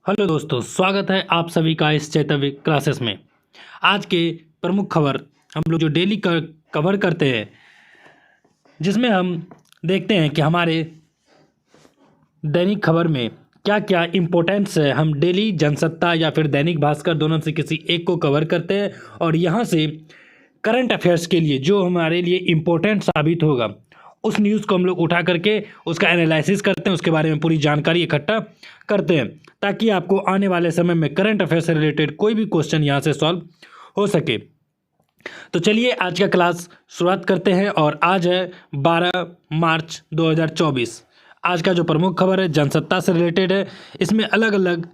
Hello दोस्तों, स्वागत है आप सभी का इस चैतव्य क्लासेस में। आज के प्रमुख खबर हम लोग जो डेली कवर करते हैं, जिसमें हम देखते हैं कि हमारे दैनिक खबर में क्या क्या इम्पोर्टेंस है। हम डेली जनसत्ता या फिर दैनिक भास्कर दोनों से किसी एक को कवर करते हैं और यहाँ से करंट अफेयर्स के लिए जो हमारे लिए इम्पोर्टेंट साबित होगा उस न्यूज़ को हम लोग उठा करके उसका एनालिसिस करते हैं, उसके बारे में पूरी जानकारी इकट्ठा करते हैं ताकि आपको आने वाले समय में करंट अफेयर से रिलेटेड कोई भी क्वेश्चन यहाँ से सॉल्व हो सके। तो चलिए आज का क्लास शुरुआत करते हैं और आज है 12 मार्च 2024। आज का जो प्रमुख खबर है जनसत्ता से रिलेटेड है। इसमें अलग अलग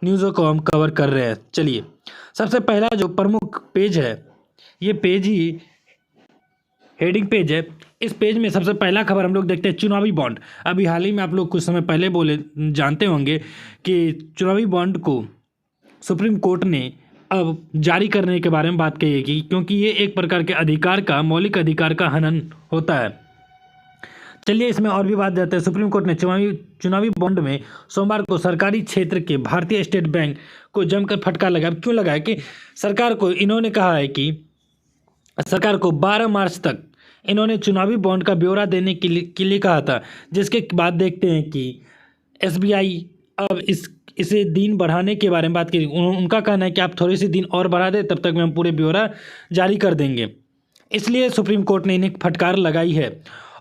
न्यूज़ों को हम कवर कर रहे हैं। चलिए, सबसे पहला जो प्रमुख पेज है, ये पेज ही हेडिंग पेज है। इस पेज में सबसे पहला खबर हम लोग देखते हैं चुनावी बॉन्ड। अभी हाल ही में आप लोग कुछ समय पहले जानते होंगे कि चुनावी बॉन्ड को सुप्रीम कोर्ट ने अब जारी करने के बारे में बात कही है कि क्योंकि ये एक प्रकार के अधिकार का, मौलिक अधिकार का हनन होता है। चलिए इसमें और भी बात जाते हैं। सुप्रीम कोर्ट ने चुनावी बॉन्ड में सोमवार को सरकारी क्षेत्र के भारतीय स्टेट बैंक को जमकर फटकार लगाया। क्यों लगाया कि सरकार को इन्होंने कहा है कि सरकार को 12 मार्च तक इन्होंने चुनावी बॉन्ड का ब्यौरा देने के लिए कहा था, जिसके बाद देखते हैं कि एसबीआई अब इसे दिन बढ़ाने के बारे में बात की। उनका कहना है कि आप थोड़ी सी दिन और बढ़ा दें, तब तक में हम पूरे ब्यौरा जारी कर देंगे। इसलिए सुप्रीम कोर्ट ने इन्हें फटकार लगाई है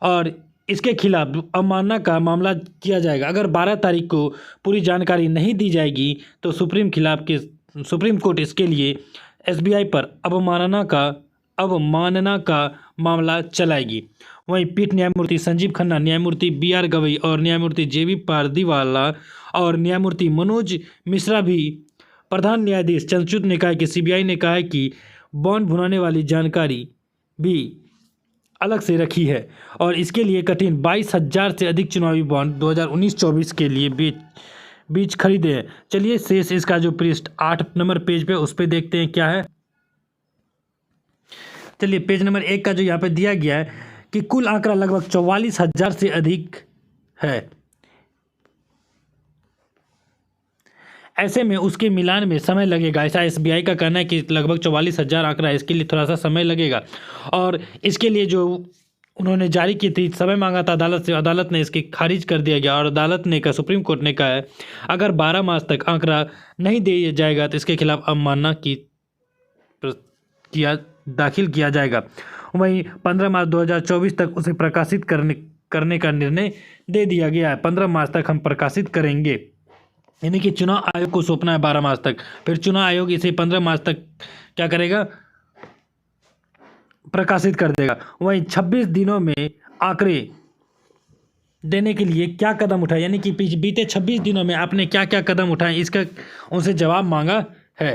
और इसके खिलाफ अवमानना का मामला किया जाएगा। अगर 12 तारीख को पूरी जानकारी नहीं दी जाएगी तो सुप्रीम कोर्ट इसके लिए एसबीआई पर अवमानना का मामला चलाएगी। वहीं पीठ न्यायमूर्ति संजीव खन्ना, न्यायमूर्ति BR गवई और न्यायमूर्ति JB पारदीवाला और न्यायमूर्ति मनोज मिश्रा भी प्रधान न्यायाधीश चंद्रचूड़ ने कहा कि सीबीआई ने कहा है कि बॉन्ड भुनाने वाली जानकारी भी अलग से रखी है और इसके लिए कठिन 22,000 से अधिक चुनावी बॉन्ड 2019-24 के लिए बीच खरीदे हैं। चलिए शेष इसका जो पृष्ठ 8 नंबर पेज पे उस पर देखते हैं क्या है। चलिए पेज नंबर 1 का जो यहाँ पे दिया गया है कि कुल आंकड़ा लगभग 44,000 से अधिक है। ऐसे में उसके मिलान में समय लगेगा। ऐसा एसबीआई का कहना है कि लगभग 44,000 आंकड़ा है, इसके लिए थोड़ा सा समय लगेगा और इसके लिए जो उन्होंने जारी की थी, समय मांगा था अदालत से, अदालत ने इसकी खारिज कर दिया गया और अदालत ने कहा, सुप्रीम कोर्ट ने कहा है अगर 12 मार्च तक आंकड़ा नहीं दिया जाएगा तो इसके खिलाफ अवमानना दाखिल किया जाएगा। वहीं 15 मार्च 2024 तक उसे प्रकाशित करने का निर्णय दे दिया गया है। 15 मार्च तक हम प्रकाशित करेंगे, यानी कि चुनाव आयोग को सौंपना है 12 मार्च तक। फिर चुनाव आयोग इसे 15 मार्च तक क्या करेगा, प्रकाशित कर देगा। वहीं 26 दिनों में आंकड़े देने के लिए क्या कदम उठाए, यानी कि बीते 26 दिनों में आपने क्या क्या कदम उठाए, इसका उनसे जवाब मांगा है।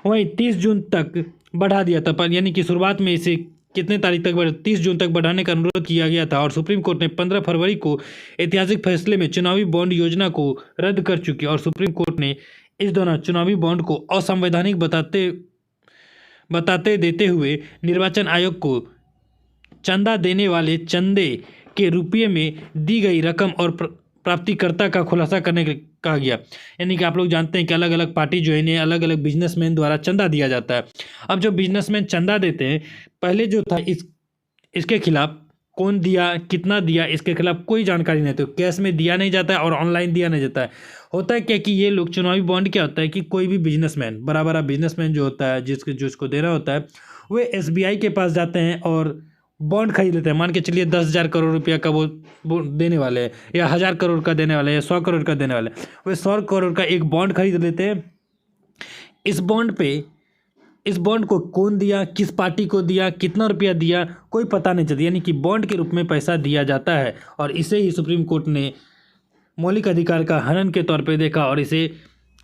वहीं 30 जून तक बढ़ा दिया था, पर यानी कि शुरुआत में इसे कितने तारीख तक 30 जून तक बढ़ाने का अनुरोध किया गया था और सुप्रीम कोर्ट ने 15 फरवरी को ऐतिहासिक फैसले में चुनावी बॉन्ड योजना को रद्द कर चुकी और सुप्रीम कोर्ट ने इस दौरान चुनावी बॉन्ड को असंवैधानिक बताते देते हुए निर्वाचन आयोग को चंदा देने वाले चंदे के रुपये में दी गई रकम और प्राप्तिकर्ता का खुलासा करने के कहा गया। यानी कि आप लोग जानते हैं कि अलग अलग पार्टी जो है इन्हें अलग अलग बिजनेसमैन द्वारा चंदा दिया जाता है। अब जो बिजनेसमैन चंदा देते हैं, पहले जो था इसके खिलाफ कौन दिया, कितना दिया, इसके खिलाफ कोई जानकारी नहीं, तो कैश में दिया नहीं जाता है और ऑनलाइन दिया नहीं जाता है। होता है क्या कि ये लोग चुनावी बॉन्ड क्या होता है कि कोई भी बिजनेसमैन, बड़ा बड़ा बिजनेसमैन जो होता है, जिसको देना होता है, वे एसबीआई के पास जाते हैं और बॉन्ड खरीद लेते हैं। मान के चलिए 10,000 करोड़ रुपया का वो देने वाले हैं, या 1,000 करोड़ का देने वाले हैं, या 100 करोड़ का देने वाले हैं। वे 100 करोड़ का एक बॉन्ड खरीद लेते हैं। इस बॉन्ड को कौन दिया, किस पार्टी को दिया, कितना रुपया दिया, कोई पता नहीं चलता, यानी कि बॉन्ड के रूप में पैसा दिया जाता है और इसे ही सुप्रीम कोर्ट ने मौलिक अधिकार का हनन के तौर पे देखा और इसे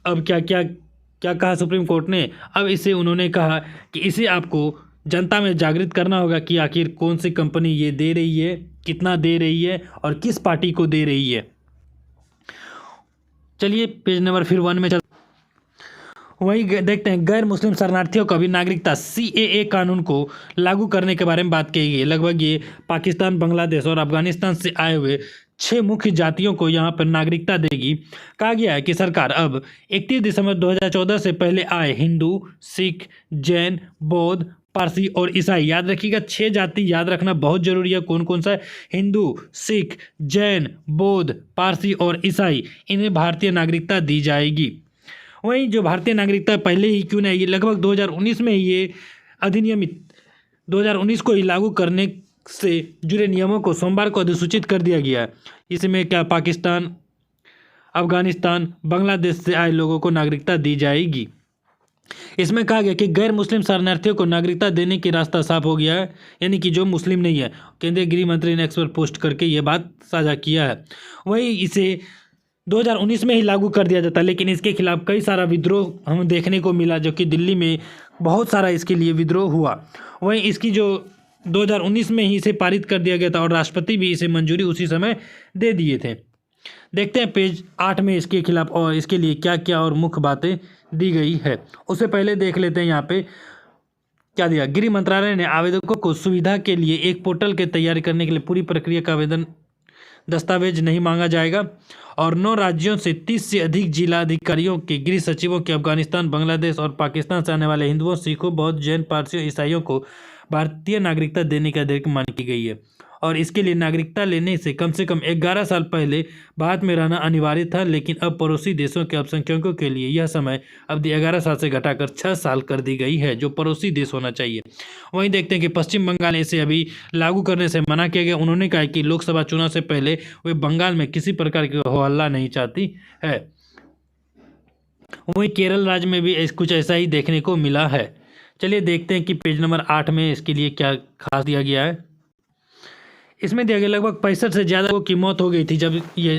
अब क्या कहा सुप्रीम कोर्ट ने, अब इसे उन्होंने कहा कि इसे आपको जनता में जागृत करना होगा कि आखिर कौन सी कंपनी ये दे रही है, कितना दे रही है और किस पार्टी को दे रही है। चलिए पेज नंबर फिर 1 में वहीं देखते हैं गैर मुस्लिम शरणार्थियों को भी नागरिकता CAA कानून को लागू करने के बारे में बात कही गई। लगभग ये पाकिस्तान, बांग्लादेश और अफगानिस्तान से आए हुए 6 मुख्य जातियों को यहाँ पर नागरिकता देगी। कहा गया है कि सरकार अब 31 दिसंबर 2014 से पहले आए हिंदू, सिख, जैन, बौद्ध, पारसी और ईसाई, याद रखिएगा 6 जाति याद रखना बहुत जरूरी है। कौन कौन सा है? हिंदू, सिख, जैन, बौद्ध, पारसी और ईसाई, इन्हें भारतीय नागरिकता दी जाएगी। वहीं जो भारतीय नागरिकता पहले ही क्यों नहीं, ये लगभग 2019 में ही ये अधिनियमित 2019 को ही लागू करने से जुड़े नियमों को सोमवार को अधिसूचित कर दिया गया है। इसमें क्या पाकिस्तान, अफगानिस्तान, बांग्लादेश से आए लोगों को नागरिकता दी जाएगी। इसमें कहा गया कि गैर मुस्लिम शरणार्थियों को नागरिकता देने की रास्ता साफ हो गया है, यानी कि जो मुस्लिम नहीं है। केंद्रीय गृह मंत्री ने एक्स पर पोस्ट करके ये बात साझा किया है। वहीं इसे 2019 में ही लागू कर दिया जाता, लेकिन इसके खिलाफ कई सारा विद्रोह हमें देखने को मिला, जो कि दिल्ली में बहुत सारा इसके लिए विद्रोह हुआ। वहीं इसकी जो 2019 में ही इसे पारित कर दिया गया था और राष्ट्रपति भी इसे मंजूरी उसी समय दे दिए थे। देखते हैं पेज 8 में इसके खिलाफ और इसके लिए क्या क्या और मुख्य बातें दी गई है। उससे पहले देख लेते हैं यहाँ पे क्या दिया। गृह मंत्रालय ने आवेदकों को सुविधा के लिए एक पोर्टल के तैयारी करने के लिए पूरी प्रक्रिया का आवेदन दस्तावेज नहीं मांगा जाएगा। और 9 राज्यों से 30 से अधिक जिला अधिकारियों के गृह सचिवों के अफगानिस्तान, बांग्लादेश और पाकिस्तान से आने वाले हिंदुओं, सिखों, बौद्ध, जैन, पारसियों, ईसाइयों को भारतीय नागरिकता देने की अधिक मांग की गई है। और इसके लिए नागरिकता लेने से कम 11 साल पहले भारत में रहना अनिवार्य था, लेकिन अब पड़ोसी देशों के अल्पसंख्यकों के लिए यह समय अवधि 11 साल से घटाकर 6 साल कर दी गई है, जो पड़ोसी देश होना चाहिए। वहीं देखते हैं कि पश्चिम बंगाल ने इसे अभी लागू करने से मना किया गया। उन्होंने कहा कि लोकसभा चुनाव से पहले वे बंगाल में किसी प्रकार की हो हल्ला नहीं चाहती है। वहीं केरल राज्य में भी कुछ ऐसा ही देखने को मिला है। चलिए देखते हैं कि पेज नंबर 8 में इसके लिए क्या खास दिया गया है। इसमें दिया गया लगभग 65 से ज़्यादा लोगों की मौत हो गई थी जब ये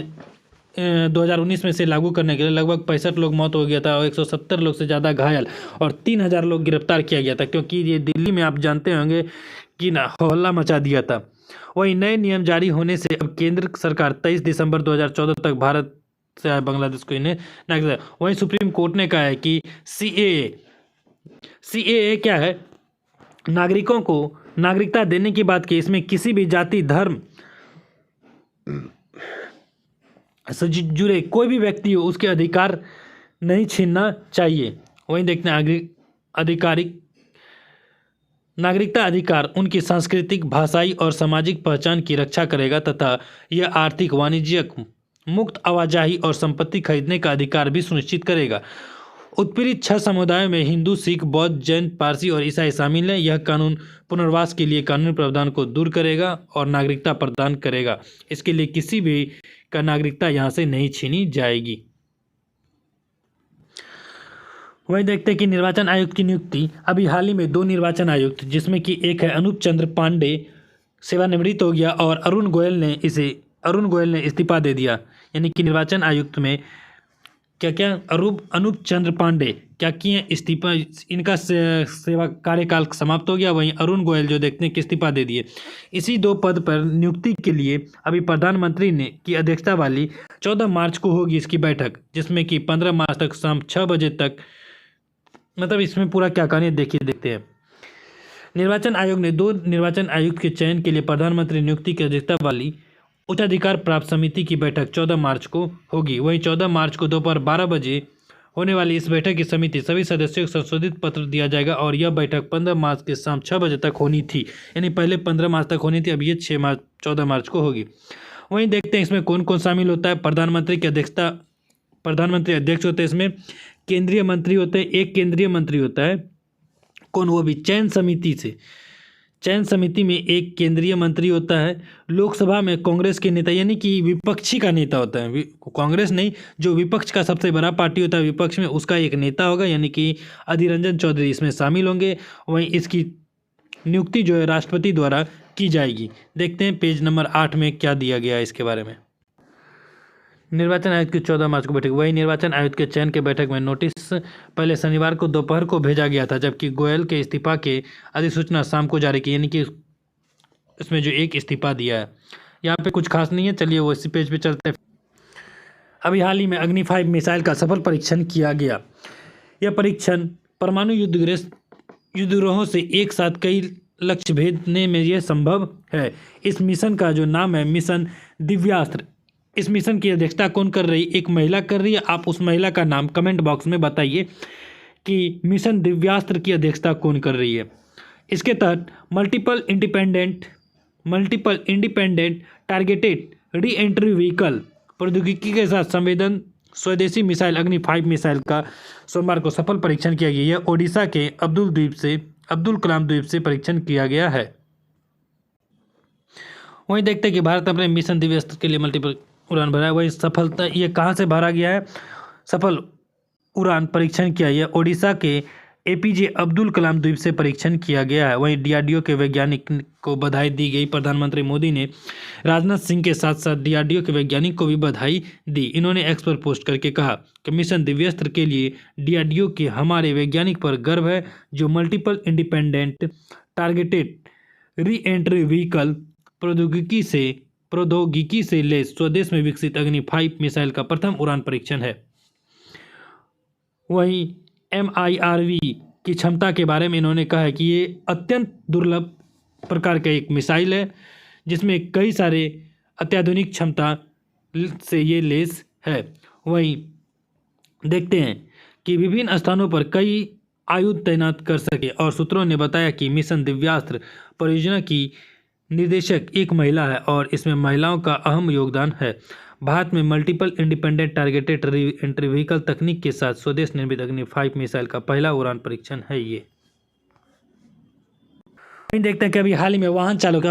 2019 में से लागू करने के लिए। लगभग 65 लोग मौत हो गया था और 170 लोग से ज़्यादा घायल और 3000 लोग गिरफ्तार किया गया था, क्योंकि ये दिल्ली में आप जानते होंगे कि ना हल्ला मचा दिया था। वही नए नियम जारी होने से अब केंद्र सरकार 23 दिसंबर 2014 तक भारत से आए बांग्लादेश को इन्हें नागरिकता। वहीं सुप्रीम कोर्ट ने कहा है कि सीएए क्या है, नागरिकों को नागरिकता देने की बात की, इसमें किसी भी जाति, धर्म से जुड़े कोई भी व्यक्ति हो उसके अधिकार नहीं छीनना चाहिए। वहीं देखते हैं आधिकारिक नागरिकता अधिकार उनकी सांस्कृतिक, भाषाई और सामाजिक पहचान की रक्षा करेगा तथा यह आर्थिक, वाणिज्यिक, मुक्त आवाजाही और संपत्ति खरीदने का अधिकार भी सुनिश्चित करेगा। उत्पीड़ित 6 समुदायों में हिंदू, सिख, बौद्ध, जैन, पारसी और ईसाई शामिल हैं। यह कानून पुनर्वास के लिए कानूनी प्रावधान को दूर करेगा और नागरिकता प्रदान करेगा। इसके लिए किसी भी का नागरिकता यहाँ से नहीं छीनी जाएगी। वही देखते हैं कि निर्वाचन आयुक्त की नियुक्ति अभी हाल ही में 2 निर्वाचन आयुक्त, जिसमें कि एक है अनूप चंद्र पांडे, सेवानिवृत्त हो गया, और अरुण गोयल ने इस्तीफा दे दिया। यानी कि निर्वाचन आयुक्त में क्या अनूप चंद्र पांडे क्या किए इस्तीफा, इनका सेवा कार्यकाल समाप्त हो गया। वहीं अरुण गोयल जो देखते हैं कि इस्तीफा दे दिए। इसी 2 पद पर नियुक्ति के लिए अभी प्रधानमंत्री ने की अध्यक्षता वाली 14 मार्च को होगी इसकी बैठक, जिसमें कि 15 मार्च तक शाम 6 बजे तक, मतलब इसमें पूरा क्या कहानी देखते हैं। निर्वाचन आयोग ने 2 निर्वाचन आयुक्त के चयन के लिए प्रधानमंत्री नियुक्ति की अध्यक्षता वाली उच्चाधिकार प्राप्त समिति की बैठक 14 मार्च को होगी। वहीं 14 मार्च को दोपहर 12 बजे होने वाली इस बैठक की समिति सभी सदस्यों को संशोधित पत्र दिया जाएगा और यह बैठक 15 मार्च के शाम 6 बजे तक होनी थी। यानी पहले 15 मार्च तक होनी थी, अब ये 14 मार्च को होगी। वहीं देखते हैं इसमें कौन कौन शामिल होता है। प्रधानमंत्री अध्यक्ष होते हैं, इसमें केंद्रीय मंत्री होते हैं, एक केंद्रीय मंत्री होता है, कौन, वो भी चयन समिति में एक केंद्रीय मंत्री होता है। लोकसभा में कांग्रेस के नेता, यानी कि विपक्षी का नेता होता है, कांग्रेस नहीं, जो विपक्ष का सबसे बड़ा पार्टी होता है विपक्ष में, उसका एक नेता होगा, यानी कि अधीर रंजन चौधरी इसमें शामिल होंगे। वहीं इसकी नियुक्ति जो है राष्ट्रपति द्वारा की जाएगी। देखते हैं पेज नंबर 8 में क्या दिया गया है इसके बारे में। निर्वाचन आयुक्त की 14 मार्च को बैठक। वही निर्वाचन आयुक्त के चयन के बैठक में नोटिस पहले शनिवार को दोपहर को भेजा गया था, जबकि गोयल के इस्तीफा के अधिसूचना शाम को जारी की। यानी कि इसमें जो एक इस्तीफा दिया है, यहाँ पे कुछ खास नहीं है। चलिए वो इसी पेज पे चलते हैं। अभी हाल ही में अग्नि 5 मिसाइल का सफल परीक्षण किया गया। यह परीक्षण परमाणु युद्धग्रहों से एक साथ कई लक्ष्य भेदने में यह संभव है। इस मिशन का जो नाम है मिशन दिव्यास्त्र, इस मिशन की अध्यक्षता कौन कर रही है? एक महिला कर रही है। आप उस महिला का नाम कमेंट बॉक्स में बताइए कि मिशन दिव्यास्त्र की अध्यक्षता कौन कर रही है। इसके तहत multiple independent targeted re entry vehicle प्रौद्योगिकी के साथ संवेदन स्वदेशी मिसाइल अग्नि 5 मिसाइल का सोमवार को सफल परीक्षण किया गया। यह ओडिशा के अब्दुल कलाम द्वीप से परीक्षण किया गया है। वहीं देखते हैं कि भारत अपने मिशन दिव्यास्त्र के लिए मल्टीपल उड़ान भरा है। वही सफलता ये कहाँ से भरा गया है? सफल उड़ान परीक्षण किया यह ओडिशा के एपीजे अब्दुल कलाम द्वीप से परीक्षण किया गया है। वहीं डीआरडीओ के वैज्ञानिक को बधाई दी गई। प्रधानमंत्री मोदी ने राजनाथ सिंह के साथ साथ डीआरडीओ के वैज्ञानिक को भी बधाई दी। इन्होंने एक्स पर पोस्ट करके कहा कि मिशन दिव्यास्त्र के लिए डीआरडीओ के हमारे वैज्ञानिक पर गर्व है, जो multiple independent targeted re entry vehicle प्रौद्योगिकी से लैस स्वदेश में विकसित अग्नि 5 मिसाइल का प्रथम उड़ान परीक्षण है। वहीं MIRV की क्षमता के बारे में इन्होंने कहा है कि ये अत्यंत दुर्लभ प्रकार का एक मिसाइल है, जिसमें कई सारे अत्याधुनिक क्षमता से ये लैस है। वहीं देखते हैं कि विभिन्न स्थानों पर कई आयुध तैनात कर सके। और सूत्रों ने बताया कि मिशन दिव्यास्त्र परियोजना की निर्देशक एक महिला है और इसमें महिलाओं का अहम योगदान है। भारत में multiple independent targeted entry vehicle तकनीक के साथ स्वदेश निर्मित अग्नि 5 मिसाइल का पहला उड़ान परीक्षण है ये। देखते हैं कि अभी हाल ही में वाहन चालक,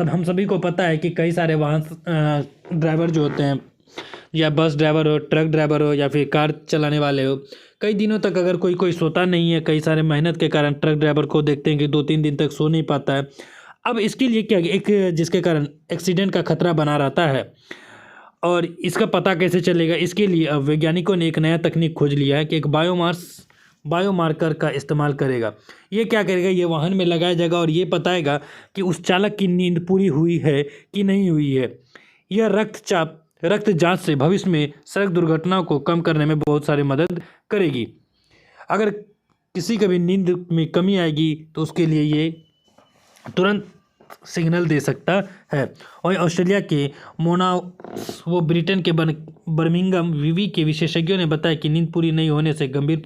हम सभी को पता है कि कई सारे वाहन ड्राइवर जो होते हैं, या बस ड्राइवर हो, ट्रक ड्राइवर हो, या फिर कार चलाने वाले हो, कई दिनों तक अगर कोई सोता नहीं है, कई सारे मेहनत के कारण ट्रक ड्राइवर को देखते हैं कि 2-3 दिन तक सो नहीं पाता है। अब इसके लिए क्या एक जिसके कारण एक्सीडेंट का खतरा बना रहता है, और इसका पता कैसे चलेगा? इसके लिए अब वैज्ञानिकों ने एक नया तकनीक खोज लिया है कि एक बायोमार्कर का इस्तेमाल करेगा। ये क्या करेगा? ये वाहन में लगाया जाएगा और ये बताएगा कि उस चालक की नींद पूरी हुई है कि नहीं हुई है। यह रक्त जांच से भविष्य में सड़क दुर्घटनाओं को कम करने में बहुत सारी मदद करेगी। अगर किसी का भी नींद में कमी आएगी तो उसके लिए ये तुरंत सिग्नल दे सकता है। और ऑस्ट्रेलिया के ब्रिटेन के बर्मिंघम विवि के विशेषज्ञों ने बताया कि नींद पूरी नहीं होने से गंभीर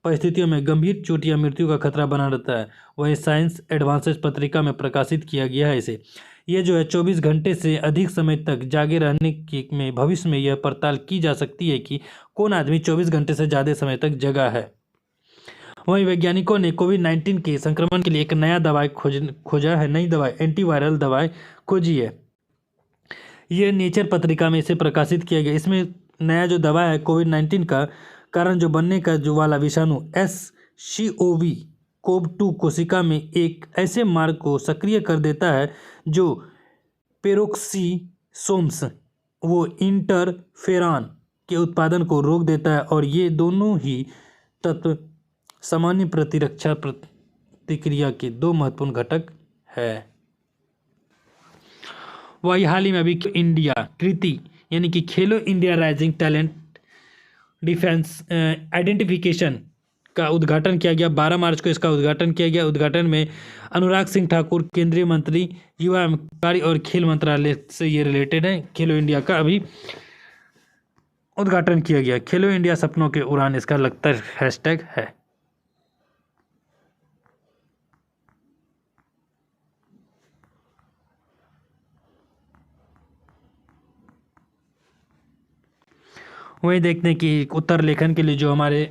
परिस्थितियों में गंभीर चोट या मृत्यु का खतरा बना रहता है। वहीं साइंस एडवांसेस पत्रिका में प्रकाशित किया गया है इसे। ये जो है 24 घंटे से अधिक समय तक जागे रहने में भविष्य में यह पड़ताल की जा सकती है कि कौन आदमी 24 घंटे से ज़्यादा समय तक जगा है। वहीं वैज्ञानिकों ने कोविड-19 के संक्रमण के लिए एक नया दवाई खोजा है। नई दवाई एंटीवायरल दवाई खोजी है। ये नेचर पत्रिका में इसे प्रकाशित किया गया। इसमें नया जो दवा है कोविड-19 का कारण जो बनने का जो वाला विषाणु SCOV-2 कोशिका में एक ऐसे मार्ग को सक्रिय कर देता है जो पेरोक्सीसोम्स वो इंटरफेरॉन के उत्पादन को रोक देता है, और ये दोनों ही तत्व सामान्य प्रतिरक्षा प्रतिक्रिया के 2 महत्वपूर्ण घटक है। वही हाल ही में अभी इंडिया कृति यानी कि खेलो India rising talent defence identification का उद्घाटन किया गया। 12 मार्च को इसका उद्घाटन किया गया। उद्घाटन में अनुराग सिंह ठाकुर केंद्रीय मंत्री युवा एवं कार्य और खेल मंत्रालय से ये रिलेटेड है। खेलो इंडिया का अभी उद्घाटन किया गया। खेलो इंडिया सपनों के उड़ान इसका लगता हैशटैग है। वही देखते हैं कि उत्तर लेखन के लिए जो हमारे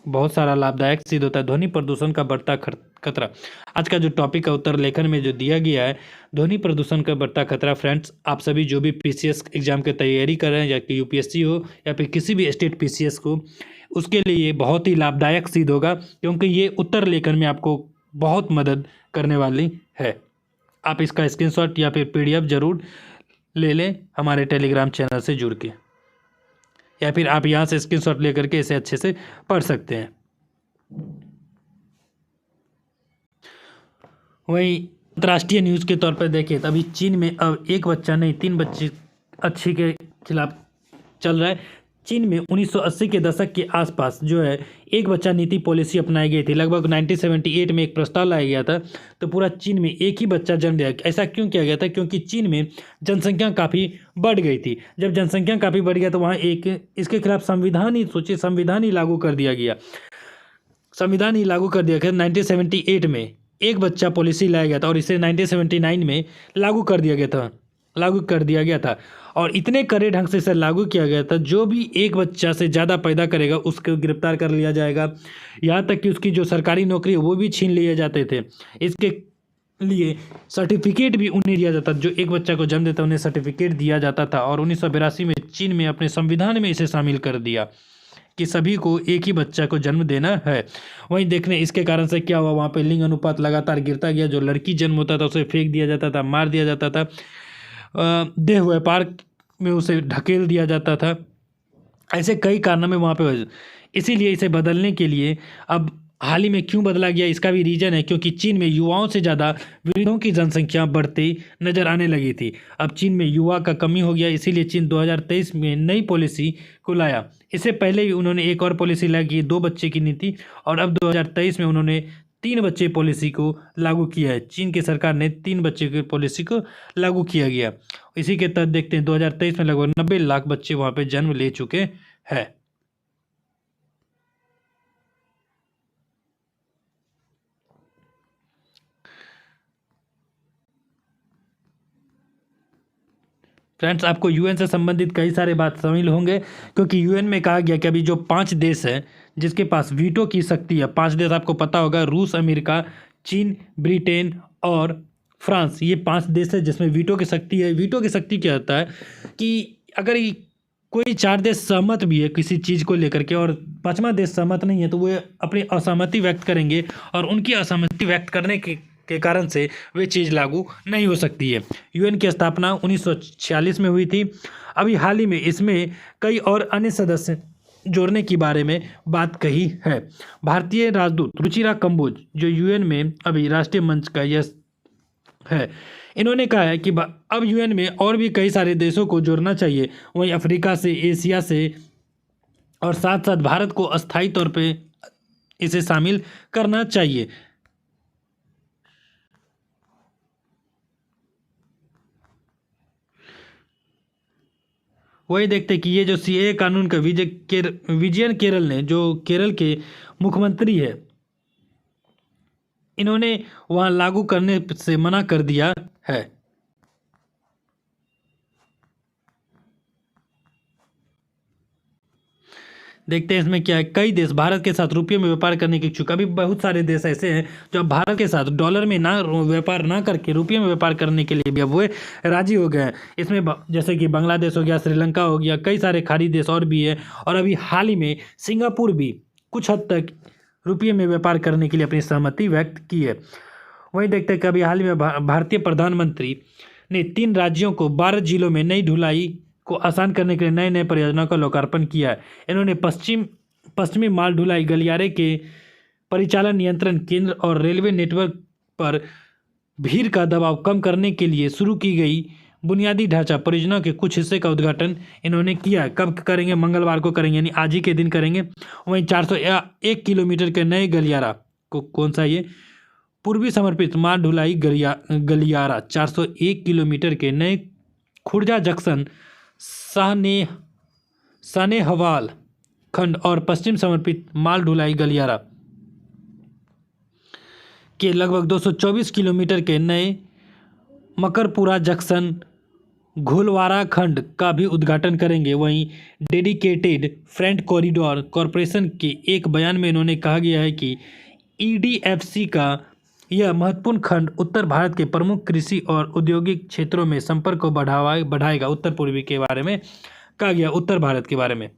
बहुत सारा लाभदायक सिद्ध होता है। ध्वनि प्रदूषण का बढ़ता खतरा। आज का जो टॉपिक है उत्तर लेखन में जो दिया गया है, ध्वनि प्रदूषण का बढ़ता खतरा। फ्रेंड्स, आप सभी जो भी PCS एग्जाम की तैयारी कर रहे हैं, या कि UPSC हो या फिर किसी भी स्टेट PCS को, उसके लिए ये बहुत ही लाभदायक सिद्ध होगा, क्योंकि ये उत्तर लेखन में आपको बहुत मदद करने वाली है। आप इसका स्क्रीनशॉट या फिर PDF जरूर ले लें हमारे टेलीग्राम चैनल से जुड़ के, या फिर आप यहाँ से स्क्रीनशॉट लेकर के इसे अच्छे से पढ़ सकते हैं। वहीं अंतर्राष्ट्रीय न्यूज़ के तौर पर देखें तो अभी चीन में अब एक बच्चा नहीं 3 बच्चे अच्छी के खिलाफ चल रहा है। चीन में 1980 के दशक के आसपास जो है एक बच्चा नीति पॉलिसी अपनाई गई थी। लगभग 1978 में एक प्रस्ताव लाया गया था, तो पूरा चीन में एक ही बच्चा जन्म दिया। ऐसा क्यों किया गया था? क्योंकि चीन में जनसंख्या काफ़ी बढ़ गई थी। जब जनसंख्या काफ़ी बढ़ गया तो वहाँ एक इसके खिलाफ संविधान ही, सोचिए, संविधान ही लागू कर दिया गया। संविधान ही लागू कर दिया गया 1978 में एक बच्चा पॉलिसी लाया गया था, और इसे 1979 में लागू कर दिया गया था। और इतने कड़े ढंग से इसे लागू किया गया था, जो भी एक बच्चा से ज़्यादा पैदा करेगा उसको गिरफ्तार कर लिया जाएगा। यहाँ तक कि उसकी जो सरकारी नौकरी है वो भी छीन लिए जाते थे। इसके लिए सर्टिफिकेट भी उन्हें दिया जाता, जो एक बच्चा को जन्म देता उन्हें सर्टिफिकेट दिया जाता था। और 1982 में चीन में अपने संविधान में इसे शामिल कर दिया कि सभी को एक ही बच्चा को जन्म देना है। वहीं देखने इसके कारण से क्या हुआ, वहाँ पे लिंग अनुपात लगातार गिरता गया। जो लड़की जन्म होता था उसे फेंक दिया जाता था, मार दिया जाता था, देह व्यापार में उसे ढकेल दिया जाता था। ऐसे कई कारनामे वहाँ पे। इसीलिए इसे बदलने के लिए अब हाल ही में क्यों बदला गया, इसका भी रीजन है क्योंकि चीन में युवाओं से ज़्यादा वृद्धों की जनसंख्या बढ़ती नजर आने लगी थी। अब चीन में युवा का कमी हो गया, इसीलिए चीन 2023 में नई पॉलिसी को लाया। इससे पहले भी उन्होंने एक और पॉलिसी लाई कि 2 बच्चे की नीति, और अब 2023 में उन्होंने 3 बच्चे पॉलिसी को लागू किया है। चीन की सरकार ने 3 बच्चे की पॉलिसी को लागू किया गया। इसी के तहत देखते हैं 2023 में लगभग 90 लाख बच्चे वहाँ पे जन्म ले चुके हैं। फ्रेंड्स, आपको यूएन से संबंधित कई सारे बात शामिल होंगे, क्योंकि यूएन में कहा गया कि अभी जो 5 देश हैं जिसके पास वीटो की शक्ति है, 5 देश आपको पता होगा, रूस, अमेरिका, चीन, ब्रिटेन और फ्रांस। ये 5 देश है जिसमें वीटो की शक्ति है। वीटो की शक्ति क्या होता है कि अगर कोई 4 देश सहमत भी है किसी चीज़ को लेकर के और 5वां देश सहमत नहीं है, तो वो अपनी असहमति व्यक्त करेंगे, और उनकी असहमति व्यक्त करने के कारण से वे चीज़ लागू नहीं हो सकती है। यूएन की स्थापना 1946 में हुई थी। अभी हाल ही में इसमें कई और अन्य सदस्य जोड़ने के बारे में बात कही है। भारतीय राजदूत रुचिरा कंबोज, जो यूएन में अभी राष्ट्रीय मंच का यह है, इन्होंने कहा है कि अब यूएन में और भी कई सारे देशों को जोड़ना चाहिए, वहीं अफ्रीका से, एशिया से, और साथ साथ भारत को अस्थायी तौर पे इसे शामिल करना चाहिए। वही देखते कि ये जो सीए कानून का विजयन केरल ने, जो केरल के मुख्यमंत्री है, इन्होंने वहाँ लागू करने से मना कर दिया है। देखते हैं इसमें क्या है। कई देश भारत के साथ रुपये में व्यापार करने के इच्छुक। अभी बहुत सारे देश ऐसे हैं जो अब भारत के साथ डॉलर में ना व्यापार ना करके रुपये में व्यापार करने के लिए भी अब वो राजी हो गए हैं। इसमें जैसे कि बांग्लादेश हो गया, श्रीलंका हो गया, कई सारे खाड़ी देश और भी है। और अभी हाल ही में सिंगापुर भी कुछ हद तक रुपये में व्यापार करने के लिए अपनी सहमति व्यक्त की है। वहीं देखते हैं कि अभी हाल ही में भारतीय प्रधानमंत्री ने 3 राज्यों को 12 जिलों में नई ढुलाई को आसान करने के लिए नए नए परियोजनाओं का लोकार्पण किया है। इन्होंने पश्चिमी माल ढुलाई गलियारे के परिचालन नियंत्रण केंद्र और रेलवे नेटवर्क पर भीड़ का दबाव कम करने के लिए शुरू की गई बुनियादी ढांचा परियोजना के कुछ हिस्से का उद्घाटन इन्होंने किया है। कब करेंगे? मंगलवार को करेंगे, यानी आज ही के दिन करेंगे। वहीं 401 किलोमीटर के नए गलियारा को, कौन सा ये, पूर्वी समर्पित माल ढुलाई गलियारा 401 किलोमीटर के नए खुर्जा जंक्शन सानेहवाल खंड और पश्चिम समर्पित माल ढुलाई गलियारा के लगभग 224 किलोमीटर के नए मकरपुरा जंक्शन घोलवारा खंड का भी उद्घाटन करेंगे। वहीं डेडिकेटेड फ्रेट कॉरिडोर कॉरपोरेशन के एक बयान में इन्होंने कहा गया है कि ईडीएफसी का यह महत्वपूर्ण खंड उत्तर भारत के प्रमुख कृषि और औद्योगिक क्षेत्रों में संपर्क को बढ़ाएगा। उत्तर पूर्वी के बारे में कहा गया, उत्तर भारत के बारे में,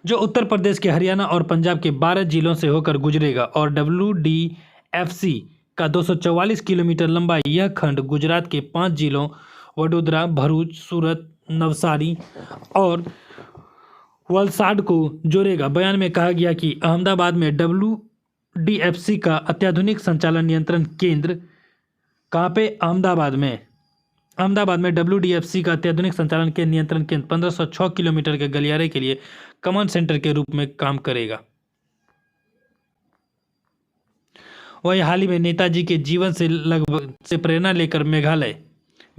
जो उत्तर प्रदेश के हरियाणा और पंजाब के 12 जिलों से होकर गुजरेगा। और WDFC का 244 किलोमीटर लंबा यह खंड गुजरात के 5 जिलों वडोदरा, भरूच, सूरत, नवसारी और वलसाड को जोड़ेगा। बयान में कहा गया कि अहमदाबाद में WDFC का अत्याधुनिक संचालन नियंत्रण केंद्र, कहाँ पे? अहमदाबाद में WDFC का अत्याधुनिक संचालन के नियंत्रण केंद्र 1506 किलोमीटर के गलियारे के लिए कमांड सेंटर के रूप में काम करेगा। वही हाल ही में नेताजी के जीवन से लगभग से प्रेरणा लेकर मेघालय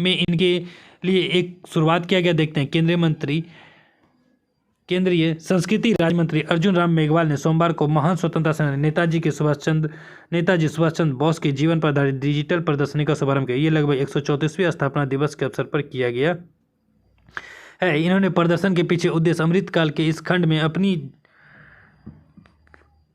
में इनके लिए एक शुरुआत किया गया। देखते हैं। केंद्रीय संस्कृति राज्य मंत्री अर्जुन राम मेघवाल ने सोमवार को महान स्वतंत्रता सेनानी नेताजी सुभाष चंद्र बोस के जीवन पर आधारित डिजिटल प्रदर्शनी का शुभारंभ किया। ये लगभग 134वें स्थापना दिवस के अवसर पर किया गया है। इन्होंने प्रदर्शन के पीछे उद्देश्य अमृतकाल के इस खंड में अपनी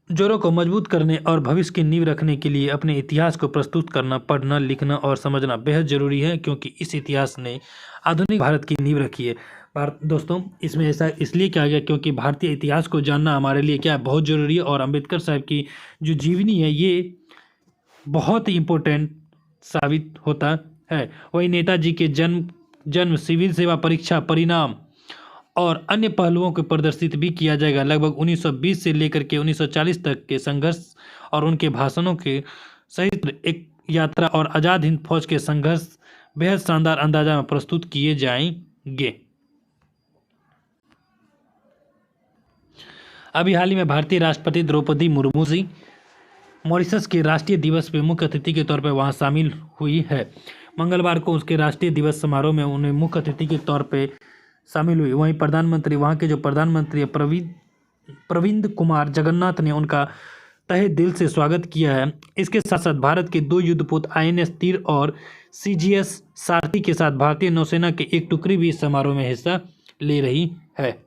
जोरों को मजबूत करने और भविष्य की नींव रखने के लिए अपने इतिहास को प्रस्तुत करना, पढ़ना, लिखना और समझना बेहद जरूरी है, क्योंकि इस इतिहास ने आधुनिक भारत की नींव रखी है। दोस्तों, इसमें ऐसा इसलिए किया गया क्योंकि भारतीय इतिहास को जानना हमारे लिए क्या है, बहुत ज़रूरी है। और अम्बेडकर साहब की जो जीवनी है ये बहुत ही इम्पोर्टेंट साबित होता है। वही नेताजी के जन्म, सिविल सेवा परीक्षा परिणाम और अन्य पहलुओं को प्रदर्शित भी किया जाएगा। लगभग 1920 से लेकर के 1940 तक के संघर्ष और उनके भाषणों के सहित एक यात्रा और आज़ाद हिंद फौज के संघर्ष बेहद शानदार अंदाजा में प्रस्तुत किए जाएंगे। अभी हाल ही में भारतीय राष्ट्रपति द्रौपदी मुर्मू जी मॉरिशस के राष्ट्रीय दिवस पे मुख्य अतिथि के तौर पर वहां शामिल हुई है। मंगलवार को उसके राष्ट्रीय दिवस समारोह में उन्हें मुख्य अतिथि के तौर पे शामिल हुई। वहीं प्रधानमंत्री वहां के जो प्रधानमंत्री प्रविंद कुमार जगन्नाथ ने उनका तहे दिल से स्वागत किया है। इसके साथ साथ भारत के 2 युद्धपोत INS तीर और CGS सारथी के साथ भारतीय नौसेना की एक टुकड़ी भी इस समारोह में हिस्सा ले रही है।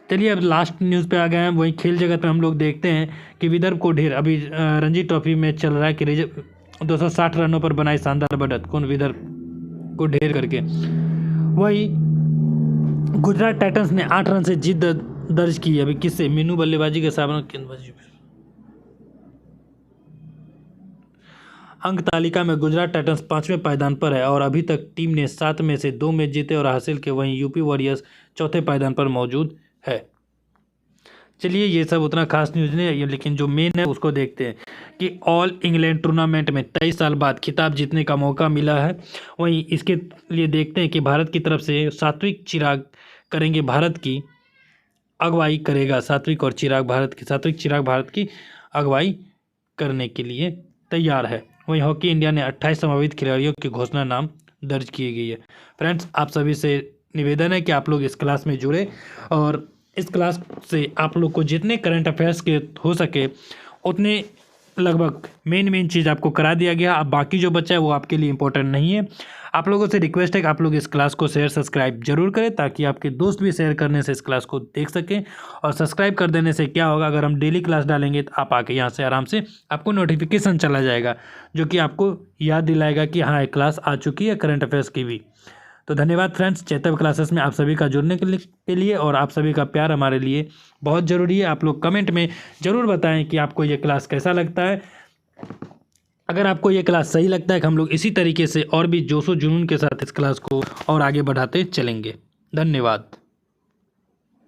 चलिए अब लास्ट न्यूज़ पे आ गए हैं। वहीं खेल जगत में हम लोग देखते हैं कि विदर्भ को ढेर, अभी रणजी ट्रॉफी में चल रहा है कि 260 रनों पर बनाई शानदार बढ़त, कौन विदर्भ को ढेर करके। वही गुजरात टाइटंस ने 8 रन से जीत दर्ज की। अभी किससे? मीनू बल्लेबाजी के साथ गेंदबाजी। अंक तालिका में गुजरात टाइटंस 5वें पायदान पर है और अभी तक टीम ने 7 में से 2 मैच जीते और हासिल किए। वहीं यूपी वॉरियर्स 4थे पायदान पर मौजूद है। चलिए ये सब उतना खास न्यूज़ नहीं है, लेकिन जो मेन है उसको देखते हैं कि ऑल इंग्लैंड टूर्नामेंट में 23 साल बाद खिताब जीतने का मौका मिला है। वहीं इसके लिए देखते हैं कि भारत की तरफ से सात्विक चिराग करेंगे, भारत की अगुवाई करेगा। सात्विक चिराग भारत की अगुवाई करने के लिए तैयार है। वहीं हॉकी इंडिया ने 28 संभावित खिलाड़ियों की घोषणा नाम दर्ज की गई है। फ्रेंड्स, आप सभी से निवेदन है कि आप लोग इस क्लास में जुड़े और इस क्लास से आप लोग को जितने करंट अफेयर्स के हो सके उतने लगभग मेन चीज़ आपको करा दिया गया। अब बाकी जो बचा है वो आपके लिए इम्पोर्टेंट नहीं है। आप लोगों से रिक्वेस्ट है कि आप लोग इस क्लास को शेयर सब्सक्राइब जरूर करें, ताकि आपके दोस्त भी शेयर करने से इस क्लास को देख सकें। और सब्सक्राइब कर देने से क्या होगा, अगर हम डेली क्लास डालेंगे तो आप आके यहाँ से आराम से आपको नोटिफिकेशन चला जाएगा, जो कि आपको याद दिलाएगा कि हाँ एक क्लास आ चुकी है करंट अफेयर्स की भी। तो धन्यवाद फ्रेंड्स, चेतव क्लासेस में आप सभी का जुड़ने के लिए और आप सभी का प्यार हमारे लिए बहुत ज़रूरी है। आप लोग कमेंट में ज़रूर बताएं कि आपको ये क्लास कैसा लगता है। अगर आपको ये क्लास सही लगता है कि हम लोग इसी तरीके से और भी जोशो जुनून के साथ इस क्लास को और आगे बढ़ाते चलेंगे। धन्यवाद।